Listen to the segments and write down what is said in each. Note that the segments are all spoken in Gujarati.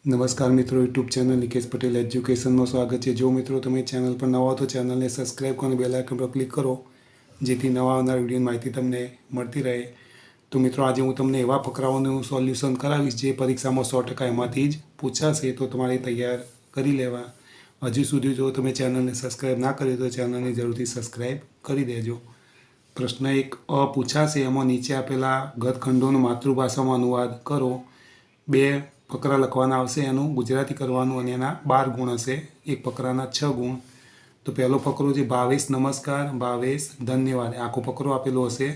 નમસ્કાર મિત્રો, યુટ્યુબ ચેનલ નિકેશ પટેલ એજ્યુકેશનમાં સ્વાગત છે। જો મિત્રો તમે ચેનલ પર નવા હો તો ચેનલને સબસ્ક્રાઈબ કરો અને બેલ આઇકન પર ક્લિક કરો, જેથી નવા આવનાર વિડીયોની માહિતી તમને મળતી રહે। તો મિત્રો, આજે હું તમને એવા ફકરાઓનું સોલ્યુશન કરાવીશ જે પરીક્ષામાં 100% એમાંથી જ પૂછાશે, તો તમારે તૈયાર કરી લેવા। હજુ સુધી જો તમે ચેનલને સબસ્ક્રાઈબ ના કરી તો ચેનલને જરૂરથી સબસ્ક્રાઈબ કરી દેજો। પ્રશ્ન 1 અ પૂછાશે, એમાં નીચે આપેલા ગતખંડોનો માતૃભાષામાં અનુવાદ કરો। 2 ફકરા લખવાના આવશે, એનું ગુજરાતી કરવાનું અને એના 12 ગુણ હશે, એક ફકરાના 6 ગુણ। તો પહેલો ફકરો છે ભાવેશ નમસ્કાર, ભાવેશ ધન્યવાદ, આખો ફકરો આપેલો હશે,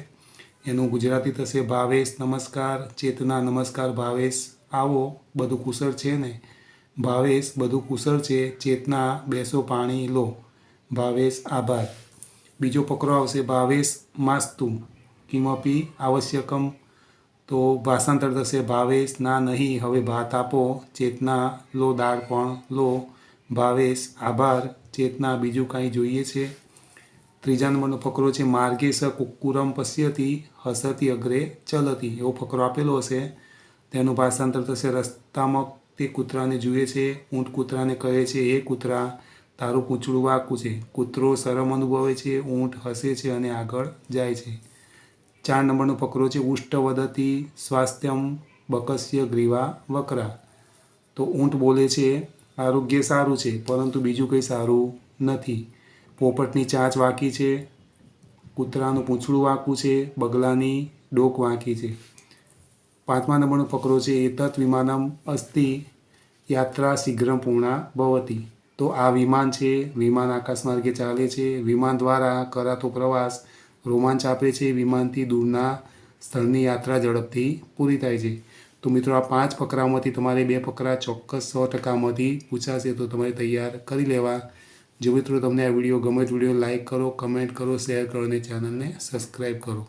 એનું ગુજરાતી થશે ભાવેશ નમસ્કાર, ચેતના નમસ્કાર ભાવેશ, આવો બધું કુશળ છે ને, ભાવેશ બધું કુશળ છે, ચેતના બેસો પાણી લો, ભાવેશ આભાર। બીજો ફકરો આવશે ભાવેશ માસ્તુ કિમપી આવશ્યકમ, તો ભાષાંતર થશે ભાવેશ ના નહીં હવે ભાત આપો, ચેતના લો દાળ પણ લો, ભાવેશ આભાર, ચેતના બીજું કાંઈ જોઈએ છે। ત્રીજા નંબરનો ફકરો છે માર્ગે સ કુક્કુરમ પશ્યતિ હસતી અગ્રે ચલતી, એવો ફકરો આપેલો હશે, તેનું ભાષાંતર થશે રસ્તામાં તે કૂતરાને જુએ છે, ઊંટ કૂતરાને કહે છે એ કૂતરા તારું પૂંછડું વાંકું છે, કૂતરો શરમ અનુભવે છે, ઊંટ હસે છે અને આગળ જાય છે। 4 નંબરનો ફકરો છે ઉષ્ટ વદતી સ્વાસ્થ્યમ બકસ્ય ગ્રીવા વકરા, તો ઊંટ બોલે છે આરોગ્ય સારું છે પરંતુ બીજું કંઈ સારું નથી, પોપટની ચાંચ વાંકી છે, કૂતરાનું પૂંછડું વાંકું છે, બગલાની ડોક વાંકી છે। 5મા નંબરનો ફકરો છે એતત વિમાનમ અસ્તિ યાત્રા શીઘ્ર પૂર્ણા ભવતી, તો આ વિમાન છે, વિમાન આકાશમાર્ગે ચાલે છે, વિમાન દ્વારા કરાતો પ્રવાસ રોમાંચ આપે છે, વિમાનથી દૂરના સ્થળની યાત્રા ઝડપથી પૂરી થાય છે। તો મિત્રો, આ 5 ફકરામાંથી તમારે 2 ફકરા ચોક્કસ 100%માંથી પૂછાશે, તો તમારે તૈયાર કરી લેવા। જો મિત્રો તમને આ વિડીયો ગમે તો વિડીયો લાઇક કરો, કમેન્ટ કરો, શેર કરો અને ચેનલને સબસ્ક્રાઈબ કરો।